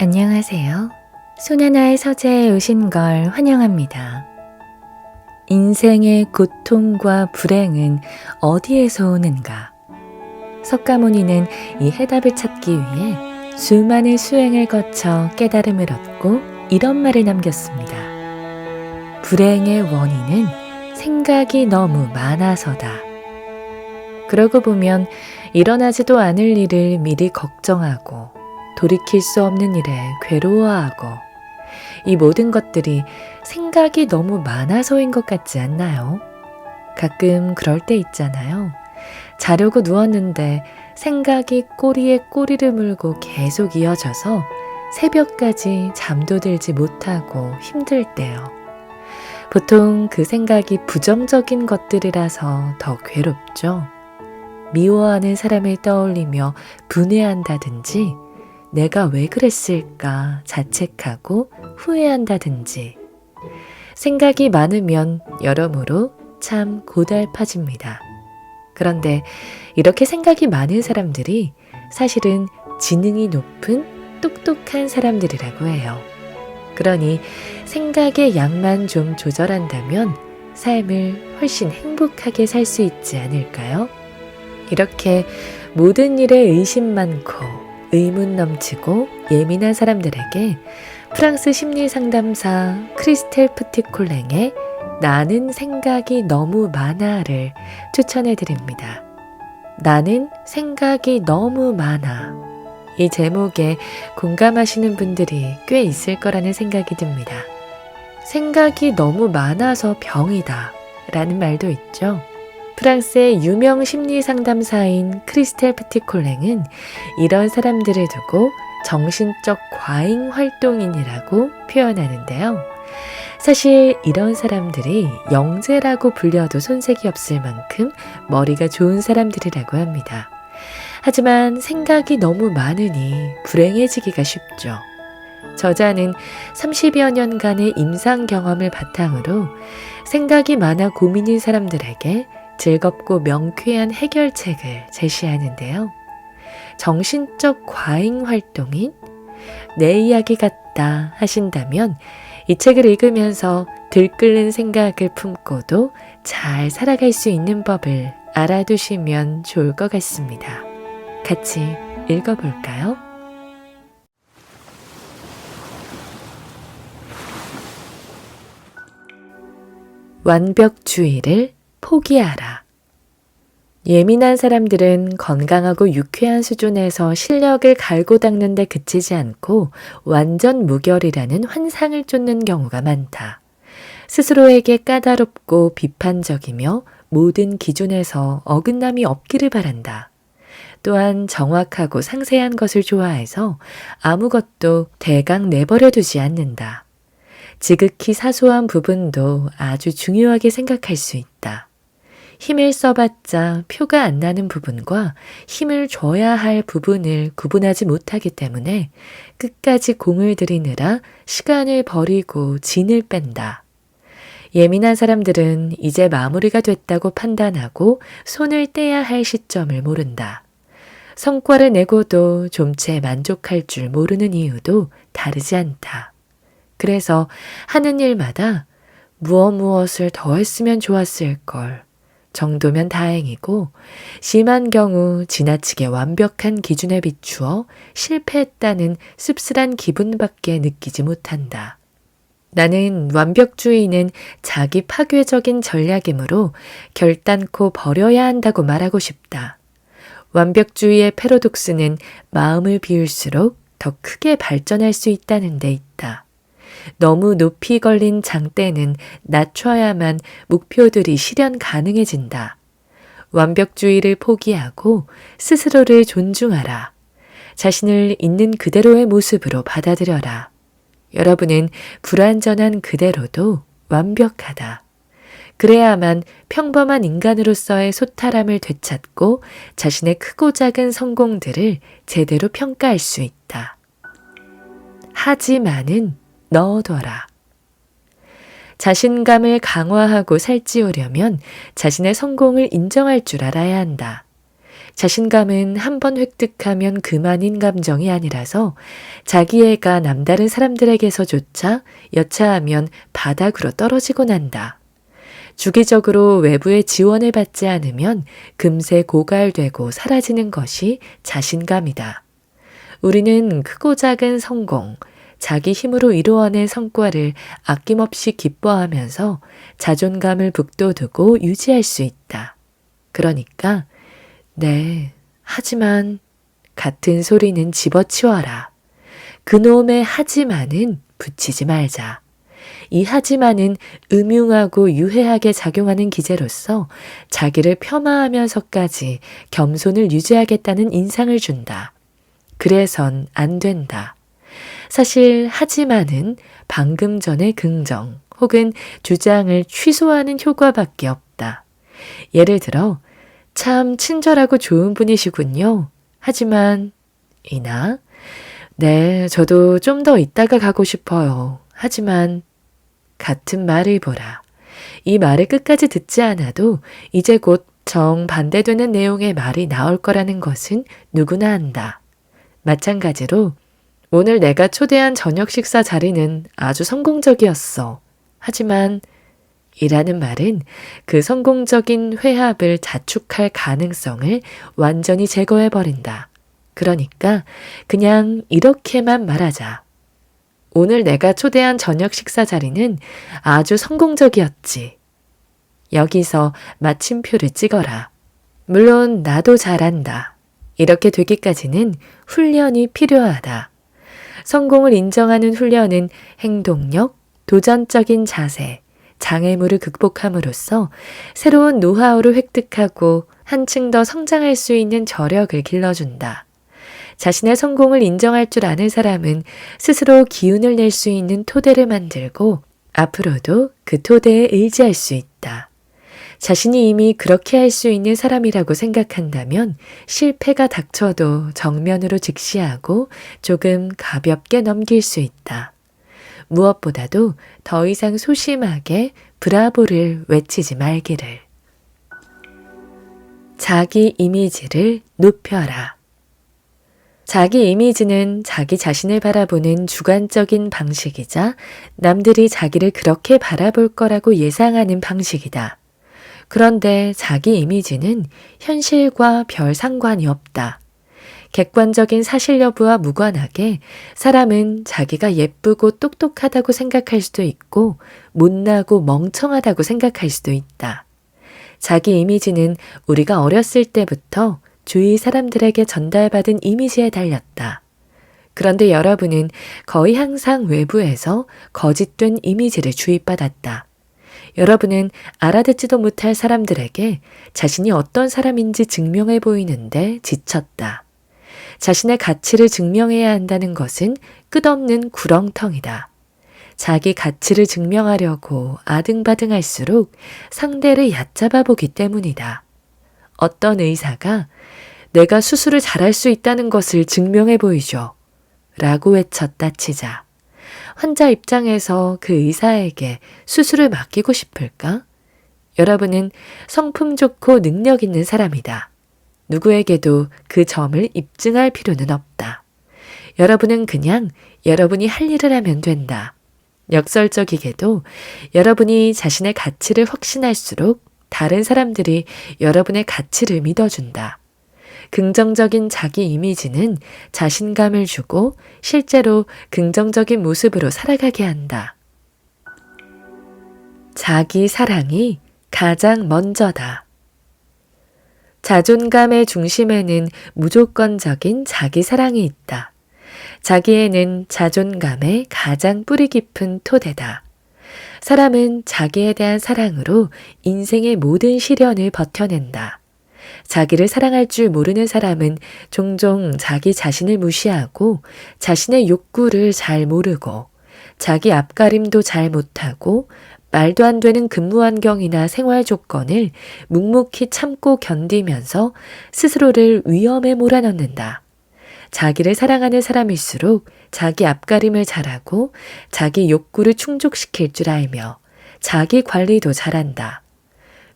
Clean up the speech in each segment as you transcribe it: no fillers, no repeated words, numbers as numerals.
안녕하세요. 손하나의 서재에 오신 걸 환영합니다. 인생의 고통과 불행은 어디에서 오는가? 석가모니는 이 해답을 찾기 위해 수많은 수행을 거쳐 깨달음을 얻고 이런 말을 남겼습니다. 불행의 원인은 생각이 너무 많아서다. 그러고 보면 일어나지도 않을 일을 미리 걱정하고 돌이킬 수 없는 일에 괴로워하고 이 모든 것들이 생각이 너무 많아서인 것 같지 않나요? 가끔 그럴 때 있잖아요. 자려고 누웠는데 생각이 꼬리에 꼬리를 물고 계속 이어져서 새벽까지 잠도 들지 못하고 힘들 때요. 보통 그 생각이 부정적인 것들이라서 더 괴롭죠. 미워하는 사람을 떠올리며 분해한다든지 내가 왜 그랬을까 자책하고 후회한다든지 생각이 많으면 여러모로 참 고달파집니다. 그런데 이렇게 생각이 많은 사람들이 사실은 지능이 높은 똑똑한 사람들이라고 해요. 그러니 생각의 양만 좀 조절한다면 삶을 훨씬 행복하게 살 수 있지 않을까요? 이렇게 모든 일에 의심 많고 의문 넘치고 예민한 사람들에게 프랑스 심리상담사 크리스텔 프티콜랭의 나는 생각이 너무 많아를 추천해 드립니다. 나는 생각이 너무 많아. 이 제목에 공감하시는 분들이 꽤 있을 거라는 생각이 듭니다. 생각이 너무 많아서 병이다 라는 말도 있죠. 프랑스의 유명 심리상담사인 크리스텔 프티콜랭은 이런 사람들을 두고 정신적 과잉 활동인이라고 표현하는데요. 사실 이런 사람들이 영재라고 불려도 손색이 없을 만큼 머리가 좋은 사람들이라고 합니다. 하지만 생각이 너무 많으니 불행해지기가 쉽죠. 저자는 30여 년간의 임상 경험을 바탕으로 생각이 많아 고민인 사람들에게 즐겁고 명쾌한 해결책을 제시하는데요. 정신적 과잉 활동인 내 이야기 같다 하신다면 이 책을 읽으면서 들끓는 생각을 품고도 잘 살아갈 수 있는 법을 알아두시면 좋을 것 같습니다. 같이 읽어볼까요? 완벽주의를 포기하라. 예민한 사람들은 건강하고 유쾌한 수준에서 실력을 갈고 닦는 데 그치지 않고 완전 무결이라는 환상을 쫓는 경우가 많다. 스스로에게 까다롭고 비판적이며 모든 기준에서 어긋남이 없기를 바란다. 또한 정확하고 상세한 것을 좋아해서 아무것도 대강 내버려 두지 않는다. 지극히 사소한 부분도 아주 중요하게 생각할 수 있다. 힘을 써봤자 표가 안 나는 부분과 힘을 줘야 할 부분을 구분하지 못하기 때문에 끝까지 공을 들이느라 시간을 버리고 진을 뺀다. 예민한 사람들은 이제 마무리가 됐다고 판단하고 손을 떼야 할 시점을 모른다. 성과를 내고도 좀 채 만족할 줄 모르는 이유도 다르지 않다. 그래서 하는 일마다 무엇을 더 했으면 좋았을 걸 정도면 다행이고 심한 경우 지나치게 완벽한 기준에 비추어 실패했다는 씁쓸한 기분밖에 느끼지 못한다. 나는 완벽주의는 자기 파괴적인 전략이므로 결단코 버려야 한다고 말하고 싶다. 완벽주의의 패러독스는 마음을 비울수록 더 크게 발전할 수 있다는 데 있다. 너무 높이 걸린 장대는 낮춰야만 목표들이 실현 가능해진다. 완벽주의를 포기하고 스스로를 존중하라. 자신을 있는 그대로의 모습으로 받아들여라. 여러분은 불완전한 그대로도 완벽하다. 그래야만 평범한 인간으로서의 소탈함을 되찾고 자신의 크고 작은 성공들을 제대로 평가할 수 있다. 하지만은 넣어둬라. 자신감을 강화하고 살찌우려면 자신의 성공을 인정할 줄 알아야 한다. 자신감은 한 번 획득하면 그만인 감정이 아니라서 자기애가 남다른 사람들에게서조차 여차하면 바닥으로 떨어지고 난다. 주기적으로 외부의 지원을 받지 않으면 금세 고갈되고 사라지는 것이 자신감이다. 우리는 크고 작은 성공, 자기 힘으로 이루어낸 성과를 아낌없이 기뻐하면서 자존감을 북돋우고 유지할 수 있다. 그러니까 네, 하지만 같은 소리는 집어치워라. 그놈의 하지만은 붙이지 말자. 이 하지만은 음흉하고 유해하게 작용하는 기제로서 자기를 폄하하면서까지 겸손을 유지하겠다는 인상을 준다. 그래선 안 된다. 사실 하지만은 방금 전의 긍정 혹은 주장을 취소하는 효과밖에 없다. 예를 들어 참 친절하고 좋은 분이시군요. 하지만 이나 네, 저도 좀 더 있다가 가고 싶어요. 하지만 같은 말을 보라. 이 말을 끝까지 듣지 않아도 이제 곧 정반대되는 내용의 말이 나올 거라는 것은 누구나 안다. 마찬가지로 오늘 내가 초대한 저녁 식사 자리는 아주 성공적이었어. 하지만 이라는 말은 그 성공적인 회합을 자축할 가능성을 완전히 제거해버린다. 그러니까 그냥 이렇게만 말하자. 오늘 내가 초대한 저녁 식사 자리는 아주 성공적이었지. 여기서 마침표를 찍어라. 물론 나도 잘한다. 이렇게 되기까지는 훈련이 필요하다. 성공을 인정하는 훈련은 행동력, 도전적인 자세, 장애물을 극복함으로써 새로운 노하우를 획득하고 한층 더 성장할 수 있는 저력을 길러준다. 자신의 성공을 인정할 줄 아는 사람은 스스로 기운을 낼 수 있는 토대를 만들고 앞으로도 그 토대에 의지할 수 있다. 자신이 이미 그렇게 할 수 있는 사람이라고 생각한다면 실패가 닥쳐도 정면으로 직시하고 조금 가볍게 넘길 수 있다. 무엇보다도 더 이상 소심하게 브라보를 외치지 말기를. 자기 이미지를 높여라. 자기 이미지는 자기 자신을 바라보는 주관적인 방식이자 남들이 자기를 그렇게 바라볼 거라고 예상하는 방식이다. 그런데 자기 이미지는 현실과 별 상관이 없다. 객관적인 사실 여부와 무관하게 사람은 자기가 예쁘고 똑똑하다고 생각할 수도 있고 못나고 멍청하다고 생각할 수도 있다. 자기 이미지는 우리가 어렸을 때부터 주위 사람들에게 전달받은 이미지에 달렸다. 그런데 여러분은 거의 항상 외부에서 거짓된 이미지를 주입받았다. 여러분은 알아듣지도 못할 사람들에게 자신이 어떤 사람인지 증명해 보이는데 지쳤다. 자신의 가치를 증명해야 한다는 것은 끝없는 구렁텅이다. 자기 가치를 증명하려고 아등바등할수록 상대를 얕잡아 보기 때문이다. 어떤 의사가 내가 수술을 잘할 수 있다는 것을 증명해 보이죠. 라고 외쳤다 치자. 환자 입장에서 그 의사에게 수술을 맡기고 싶을까? 여러분은 성품 좋고 능력 있는 사람이다. 누구에게도 그 점을 입증할 필요는 없다. 여러분은 그냥 여러분이 할 일을 하면 된다. 역설적이게도 여러분이 자신의 가치를 확신할수록 다른 사람들이 여러분의 가치를 믿어준다. 긍정적인 자기 이미지는 자신감을 주고 실제로 긍정적인 모습으로 살아가게 한다. 자기 사랑이 가장 먼저다. 자존감의 중심에는 무조건적인 자기 사랑이 있다. 자기애는 자존감의 가장 뿌리 깊은 토대다. 사람은 자기에 대한 사랑으로 인생의 모든 시련을 버텨낸다. 자기를 사랑할 줄 모르는 사람은 종종 자기 자신을 무시하고 자신의 욕구를 잘 모르고 자기 앞가림도 잘 못하고 말도 안 되는 근무 환경이나 생활 조건을 묵묵히 참고 견디면서 스스로를 위험에 몰아넣는다. 자기를 사랑하는 사람일수록 자기 앞가림을 잘하고 자기 욕구를 충족시킬 줄 알며 자기 관리도 잘한다.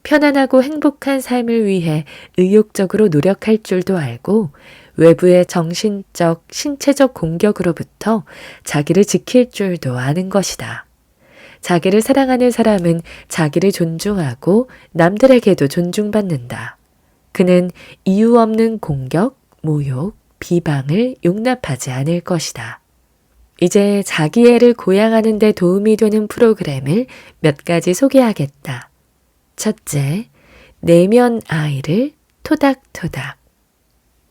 편안하고 행복한 삶을 위해 의욕적으로 노력할 줄도 알고 외부의 정신적, 신체적 공격으로부터 자기를 지킬 줄도 아는 것이다. 자기를 사랑하는 사람은 자기를 존중하고 남들에게도 존중받는다. 그는 이유 없는 공격, 모욕, 비방을 용납하지 않을 것이다. 이제 자기애를 고양하는 데 도움이 되는 프로그램을 몇 가지 소개하겠다. 첫째, 내면 아이를 토닥토닥.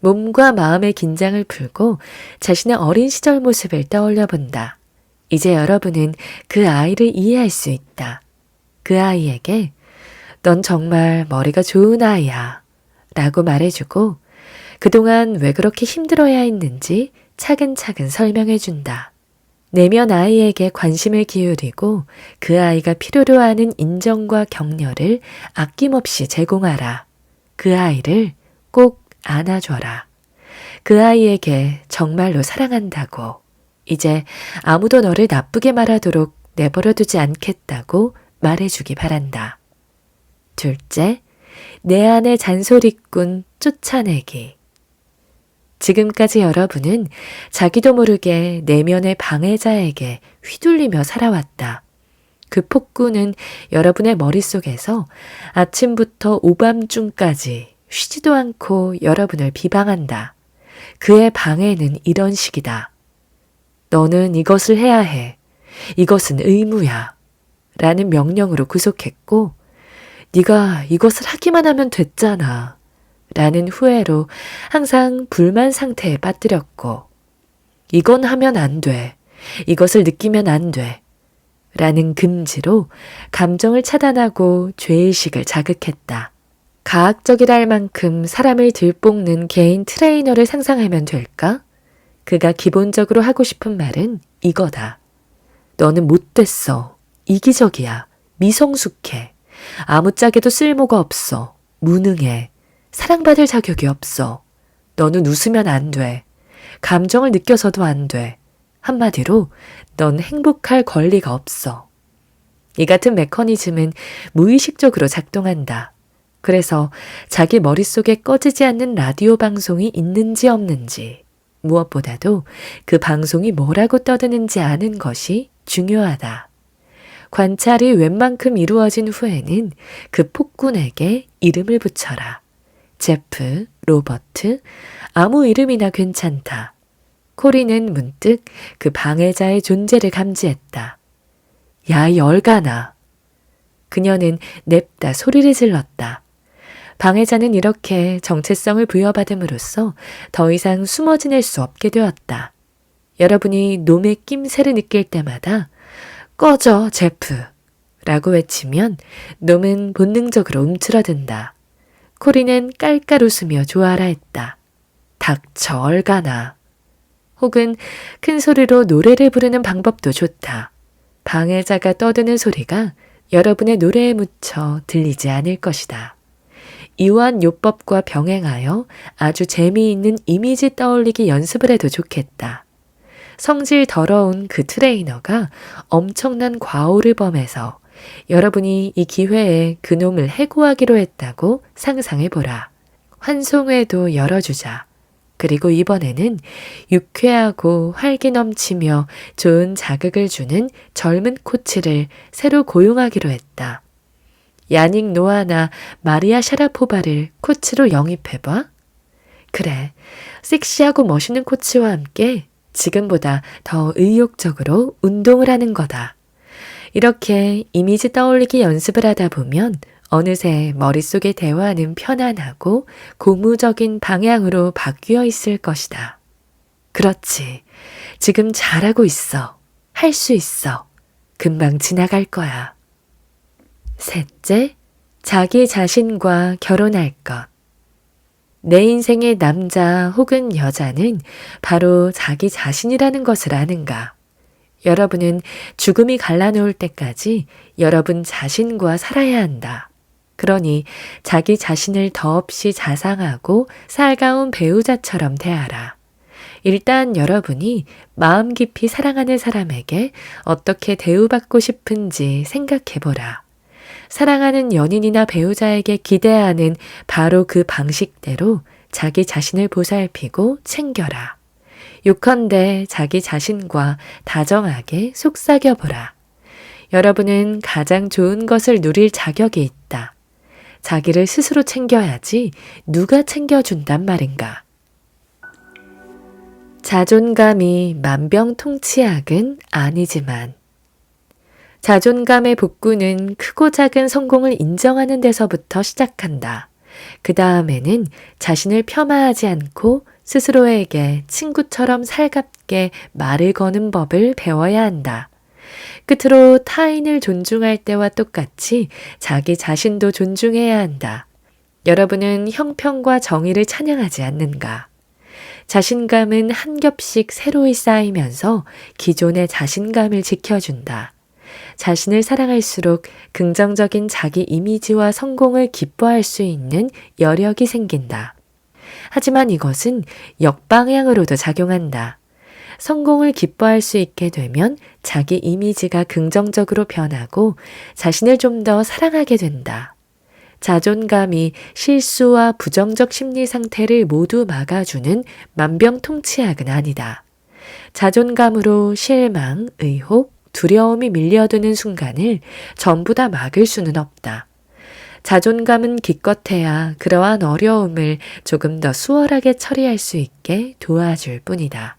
몸과 마음의 긴장을 풀고 자신의 어린 시절 모습을 떠올려 본다. 이제 여러분은 그 아이를 이해할 수 있다. 그 아이에게 넌 정말 머리가 좋은 아이야 라고 말해주고 그동안 왜 그렇게 힘들어야 했는지 차근차근 설명해 준다. 내면 아이에게 관심을 기울이고 그 아이가 필요로 하는 인정과 격려를 아낌없이 제공하라. 그 아이를 꼭 안아줘라. 그 아이에게 정말로 사랑한다고, 이제 아무도 너를 나쁘게 말하도록 내버려두지 않겠다고 말해주기 바란다. 둘째, 내 안의 잔소리꾼 쫓아내기. 지금까지 여러분은 자기도 모르게 내면의 방해자에게 휘둘리며 살아왔다. 그 폭군은 여러분의 머릿속에서 아침부터 오밤중까지 쉬지도 않고 여러분을 비방한다. 그의 방해는 이런 식이다. 너는 이것을 해야 해. 이것은 의무야. 라는 명령으로 구속했고 네가 이것을 하기만 하면 됐잖아. 라는 후회로 항상 불만 상태에 빠뜨렸고 이건 하면 안 돼. 이것을 느끼면 안 돼. 라는 금지로 감정을 차단하고 죄의식을 자극했다. 가학적이랄 만큼 사람을 들볶는 개인 트레이너를 상상하면 될까? 그가 기본적으로 하고 싶은 말은 이거다. 너는 못됐어. 이기적이야. 미성숙해. 아무짝에도 쓸모가 없어. 무능해. 사랑받을 자격이 없어. 너는 웃으면 안 돼. 감정을 느껴서도 안 돼. 한마디로 넌 행복할 권리가 없어. 이 같은 메커니즘은 무의식적으로 작동한다. 그래서 자기 머릿속에 꺼지지 않는 라디오 방송이 있는지 없는지, 무엇보다도 그 방송이 뭐라고 떠드는지 아는 것이 중요하다. 관찰이 웬만큼 이루어진 후에는 그 폭군에게 이름을 붙여라. 제프, 로버트, 아무 이름이나 괜찮다. 코리는 문득 그 방해자의 존재를 감지했다. 야, 이 열간아. 그녀는 냅다 소리를 질렀다. 방해자는 이렇게 정체성을 부여받음으로써 더 이상 숨어 지낼 수 없게 되었다. 여러분이 놈의 낌새를 느낄 때마다 꺼져, 제프! 라고 외치면 놈은 본능적으로 움츠러든다. 코리는 깔깔 웃으며 좋아라 했다. 닥쳐, 얼가나. 혹은 큰 소리로 노래를 부르는 방법도 좋다. 방해자가 떠드는 소리가 여러분의 노래에 묻혀 들리지 않을 것이다. 이러한 요법과 병행하여 아주 재미있는 이미지 떠올리기 연습을 해도 좋겠다. 성질 더러운 그 트레이너가 엄청난 과오를 범해서 여러분이 이 기회에 그놈을 해고하기로 했다고 상상해보라. 환송회도 열어주자. 그리고 이번에는 유쾌하고 활기 넘치며 좋은 자극을 주는 젊은 코치를 새로 고용하기로 했다. 야닉 노아나 마리아 샤라포바를 코치로 영입해봐. 그래, 섹시하고 멋있는 코치와 함께 지금보다 더 의욕적으로 운동을 하는 거다. 이렇게 이미지 떠올리기 연습을 하다 보면 어느새 머릿속의 대화는 편안하고 고무적인 방향으로 바뀌어 있을 것이다. 그렇지. 지금 잘하고 있어. 할 수 있어. 금방 지나갈 거야. 셋째, 자기 자신과 결혼할 것. 내 인생의 남자 혹은 여자는 바로 자기 자신이라는 것을 아는가? 여러분은 죽음이 갈라놓을 때까지 여러분 자신과 살아야 한다. 그러니 자기 자신을 더없이 자상하고 살가운 배우자처럼 대하라. 일단 여러분이 마음 깊이 사랑하는 사람에게 어떻게 대우받고 싶은지 생각해보라. 사랑하는 연인이나 배우자에게 기대하는 바로 그 방식대로 자기 자신을 보살피고 챙겨라. 요컨대 자기 자신과 다정하게 속삭여 보라. 여러분은 가장 좋은 것을 누릴 자격이 있다. 자기를 스스로 챙겨야지 누가 챙겨준단 말인가. 자존감이 만병통치약은 아니지만 자존감의 복구는 크고 작은 성공을 인정하는 데서부터 시작한다. 그 다음에는 자신을 폄하하지 않고 스스로에게 친구처럼 살갑게 말을 거는 법을 배워야 한다. 끝으로 타인을 존중할 때와 똑같이 자기 자신도 존중해야 한다. 여러분은 형평과 정의를 찬양하지 않는가? 자신감은 한 겹씩 새로이 쌓이면서 기존의 자신감을 지켜준다. 자신을 사랑할수록 긍정적인 자기 이미지와 성공을 기뻐할 수 있는 여력이 생긴다. 하지만 이것은 역방향으로도 작용한다. 성공을 기뻐할 수 있게 되면 자기 이미지가 긍정적으로 변하고 자신을 좀 더 사랑하게 된다. 자존감이 실수와 부정적 심리 상태를 모두 막아주는 만병통치약은 아니다. 자존감으로 실망, 의혹, 두려움이 밀려드는 순간을 전부 다 막을 수는 없다. 자존감은 기껏해야 그러한 어려움을 조금 더 수월하게 처리할 수 있게 도와줄 뿐이다.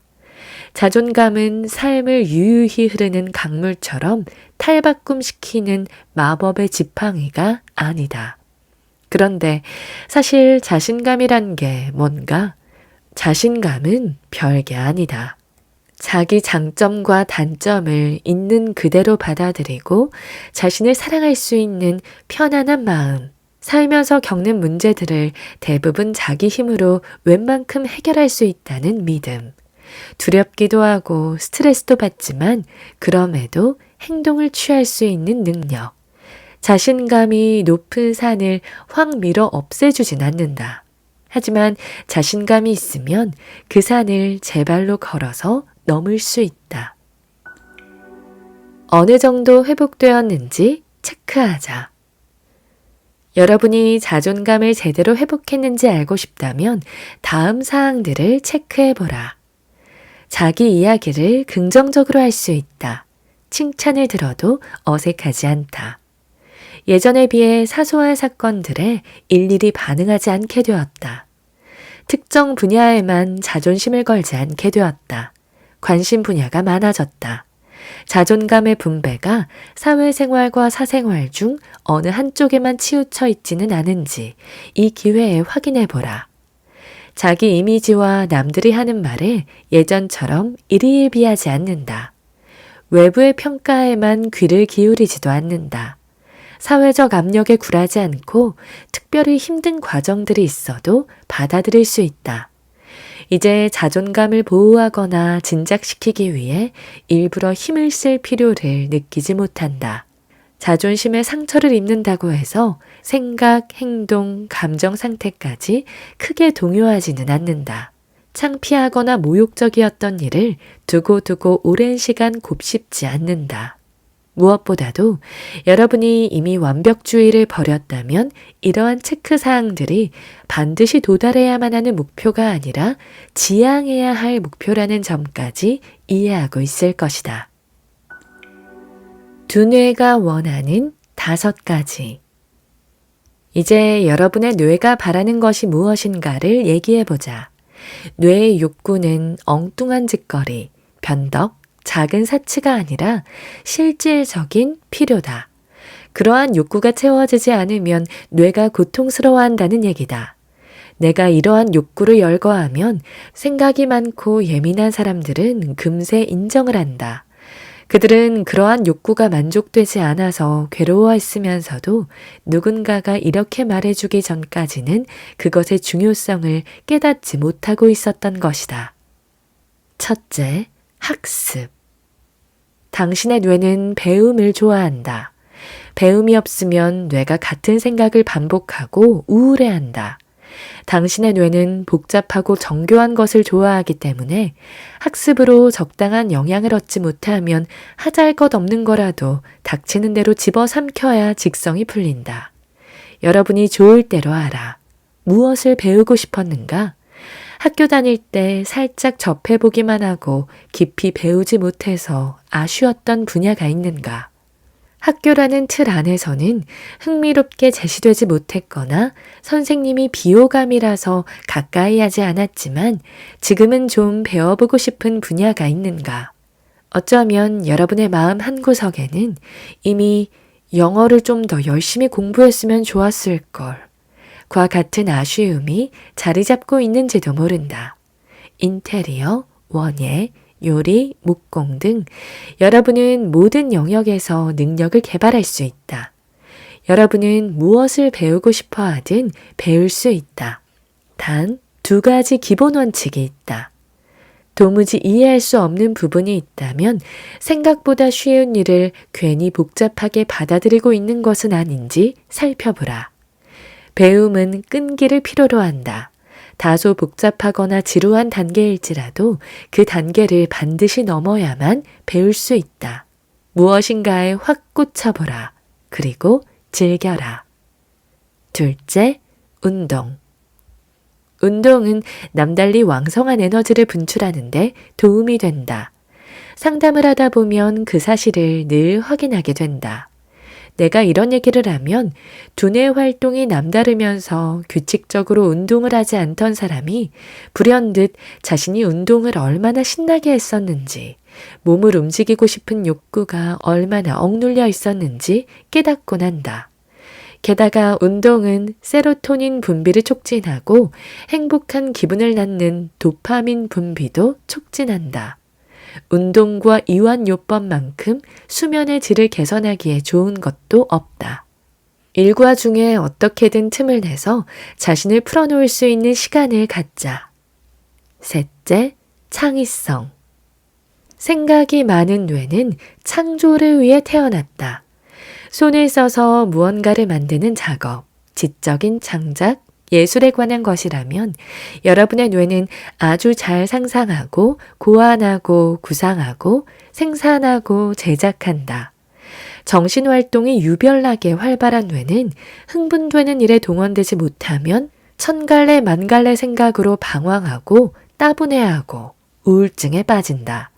자존감은 삶을 유유히 흐르는 강물처럼 탈바꿈시키는 마법의 지팡이가 아니다. 그런데 사실 자신감이란 게 뭔가? 자신감은 별게 아니다. 자기 장점과 단점을 있는 그대로 받아들이고 자신을 사랑할 수 있는 편안한 마음, 살면서 겪는 문제들을 대부분 자기 힘으로 웬만큼 해결할 수 있다는 믿음, 두렵기도 하고 스트레스도 받지만 그럼에도 행동을 취할 수 있는 능력, 자신감이 높은 산을 확 밀어 없애주진 않는다. 하지만 자신감이 있으면 그 산을 제 발로 걸어서 넘을 수 있다. 어느 정도 회복되었는지 체크하자. 여러분이 자존감을 제대로 회복했는지 알고 싶다면 다음 사항들을 체크해보라. 자기 이야기를 긍정적으로 할 수 있다. 칭찬을 들어도 어색하지 않다. 예전에 비해 사소한 사건들에 일일이 반응하지 않게 되었다. 특정 분야에만 자존심을 걸지 않게 되었다. 관심 분야가 많아졌다. 자존감의 분배가 사회생활과 사생활 중 어느 한쪽에만 치우쳐 있지는 않은지 이 기회에 확인해보라. 자기 이미지와 남들이 하는 말에 예전처럼 일희일비하지 않는다. 외부의 평가에만 귀를 기울이지도 않는다. 사회적 압력에 굴하지 않고 특별히 힘든 과정들이 있어도 받아들일 수 있다. 이제 자존감을 보호하거나 진작시키기 위해 일부러 힘을 쓸 필요를 느끼지 못한다. 자존심에 상처를 입는다고 해서 생각, 행동, 감정 상태까지 크게 동요하지는 않는다. 창피하거나 모욕적이었던 일을 두고두고 오랜 시간 곱씹지 않는다. 무엇보다도 여러분이 이미 완벽주의를 버렸다면 이러한 체크사항들이 반드시 도달해야만 하는 목표가 아니라 지향해야 할 목표라는 점까지 이해하고 있을 것이다. 두뇌가 원하는 5가지. 이제 여러분의 뇌가 바라는 것이 무엇인가를 얘기해보자. 뇌의 욕구는 엉뚱한 짓거리, 변덕, 작은 사치가 아니라 실질적인 필요다. 그러한 욕구가 채워지지 않으면 뇌가 고통스러워한다는 얘기다. 내가 이러한 욕구를 열거하면 생각이 많고 예민한 사람들은 금세 인정을 한다. 그들은 그러한 욕구가 만족되지 않아서 괴로워했으면서도 누군가가 이렇게 말해주기 전까지는 그것의 중요성을 깨닫지 못하고 있었던 것이다. 첫째, 학습. 당신의 뇌는 배움을 좋아한다. 배움이 없으면 뇌가 같은 생각을 반복하고 우울해한다. 당신의 뇌는 복잡하고 정교한 것을 좋아하기 때문에 학습으로 적당한 영향을 얻지 못하면 하잘것없는 거라도 닥치는 대로 집어삼켜야 직성이 풀린다. 여러분이 좋을 대로 알아. 무엇을 배우고 싶었는가? 학교 다닐 때 살짝 접해보기만 하고 깊이 배우지 못해서 아쉬웠던 분야가 있는가? 학교라는 틀 안에서는 흥미롭게 제시되지 못했거나 선생님이 비호감이라서 가까이 하지 않았지만 지금은 좀 배워보고 싶은 분야가 있는가? 어쩌면 여러분의 마음 한구석에는 이미 영어를 좀 더 열심히 공부했으면 좋았을 걸. 과 같은 아쉬움이 자리 잡고 있는지도 모른다. 인테리어, 원예, 요리,木工등 여러분은 모든 영역에서 능력을 개발할 수 있다. 여러분은 무엇을 배우고 싶어 하든 배울 수 있다. 단 2가지 기본 원칙이 있다. 도무지 이해할 수 없는 부분이 있다면 생각보다 쉬운 일을 괜히 복잡하게 받아들이고 있는 것은 아닌지 살펴보라. 배움은 끈기를 필요로 한다. 다소 복잡하거나 지루한 단계일지라도 그 단계를 반드시 넘어야만 배울 수 있다. 무엇인가에 확 꽂혀보라. 그리고 즐겨라. 둘째, 운동. 운동은 남달리 왕성한 에너지를 분출하는데 도움이 된다. 상담을 하다 보면 그 사실을 늘 확인하게 된다. 내가 이런 얘기를 하면 두뇌 활동이 남다르면서 규칙적으로 운동을 하지 않던 사람이 불현듯 자신이 운동을 얼마나 신나게 했었는지, 몸을 움직이고 싶은 욕구가 얼마나 억눌려 있었는지 깨닫곤 한다. 게다가 운동은 세로토닌 분비를 촉진하고 행복한 기분을 낳는 도파민 분비도 촉진한다. 운동과 이완요법만큼 수면의 질을 개선하기에 좋은 것도 없다. 일과 중에 어떻게든 틈을 내서 자신을 풀어놓을 수 있는 시간을 갖자. 셋째, 창의성. 생각이 많은 뇌는 창조를 위해 태어났다. 손을 써서 무언가를 만드는 작업, 지적인 창작, 예술에 관한 것이라면 여러분의 뇌는 아주 잘 상상하고 고안하고 구상하고 생산하고 제작한다. 정신활동이 유별나게 활발한 뇌는 흥분되는 일에 동원되지 못하면 천갈래 만갈래 생각으로 방황하고 따분해하고 우울증에 빠진다.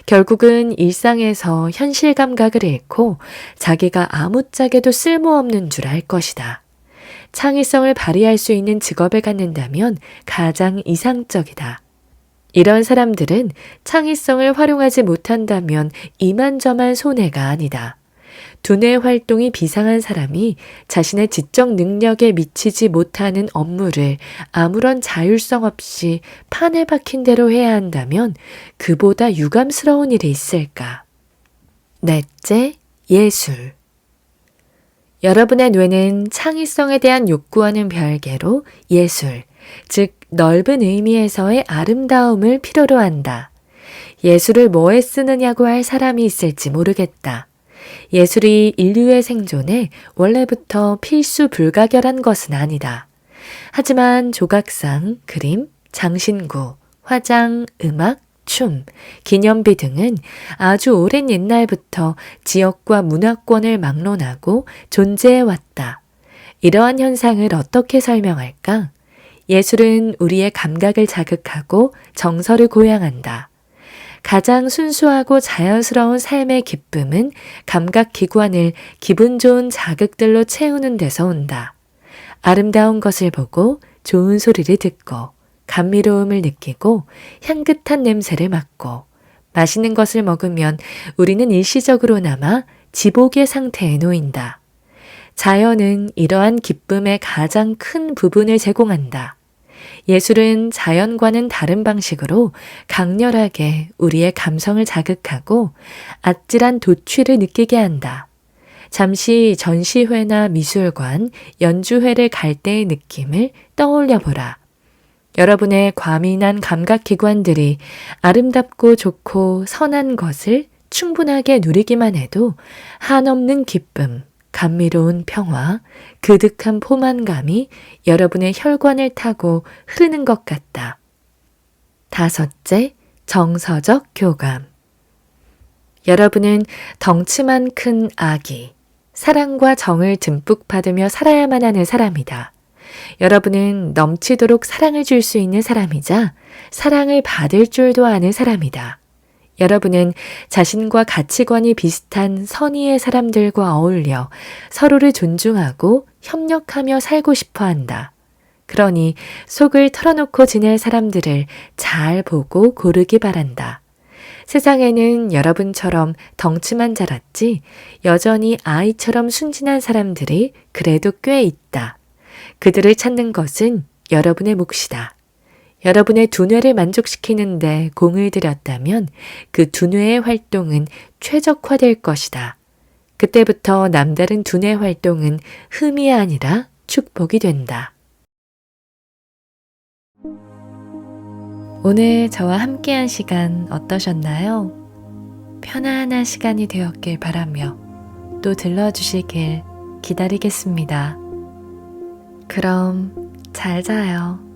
결국은 일상에서 현실 감각을 잃고 자기가 아무짝에도 쓸모없는 줄 알 것이다. 창의성을 발휘할 수 있는 직업을 갖는다면 가장 이상적이다. 이런 사람들은 창의성을 활용하지 못한다면 이만저만 손해가 아니다. 두뇌 활동이 비상한 사람이 자신의 지적 능력에 미치지 못하는 업무를 아무런 자율성 없이 판에 박힌 대로 해야 한다면 그보다 유감스러운 일이 있을까? 넷째, 예술. 여러분의 뇌는 창의성에 대한 욕구와는 별개로 예술, 즉 넓은 의미에서의 아름다움을 필요로 한다. 예술을 뭐에 쓰느냐고 할 사람이 있을지 모르겠다. 예술이 인류의 생존에 원래부터 필수 불가결한 것은 아니다. 하지만 조각상, 그림, 장신구, 화장, 음악, 춤, 기념비 등은 아주 오랜 옛날부터 지역과 문화권을 막론하고 존재해왔다. 이러한 현상을 어떻게 설명할까? 예술은 우리의 감각을 자극하고 정서를 고양한다. 가장 순수하고 자연스러운 삶의 기쁨은 감각기관을 기분 좋은 자극들로 채우는 데서 온다. 아름다운 것을 보고 좋은 소리를 듣고 감미로움을 느끼고 향긋한 냄새를 맡고 맛있는 것을 먹으면 우리는 일시적으로나마 지복의 상태에 놓인다. 자연은 이러한 기쁨의 가장 큰 부분을 제공한다. 예술은 자연과는 다른 방식으로 강렬하게 우리의 감성을 자극하고 아찔한 도취를 느끼게 한다. 잠시 전시회나 미술관, 연주회를 갈 때의 느낌을 떠올려 보라. 여러분의 과민한 감각기관들이 아름답고 좋고 선한 것을 충분하게 누리기만 해도 한없는 기쁨, 감미로운 평화, 그득한 포만감이 여러분의 혈관을 타고 흐르는 것 같다. 다섯째, 정서적 교감. 여러분은 덩치만 큰 아기, 사랑과 정을 듬뿍 받으며 살아야만 하는 사람이다. 여러분은 넘치도록 사랑을 줄 수 있는 사람이자 사랑을 받을 줄도 아는 사람이다. 여러분은 자신과 가치관이 비슷한 선의의 사람들과 어울려 서로를 존중하고 협력하며 살고 싶어 한다. 그러니 속을 털어놓고 지낼 사람들을 잘 보고 고르기 바란다. 세상에는 여러분처럼 덩치만 자랐지 여전히 아이처럼 순진한 사람들이 그래도 꽤 있다. 그들을 찾는 것은 여러분의 몫이다. 여러분의 두뇌를 만족시키는데 공을 들였다면 그 두뇌의 활동은 최적화될 것이다. 그때부터 남다른 두뇌 활동은 흠이 아니라 축복이 된다. 오늘 저와 함께한 시간 어떠셨나요? 편안한 시간이 되었길 바라며 또 들러주시길 기다리겠습니다. 그럼 잘 자요.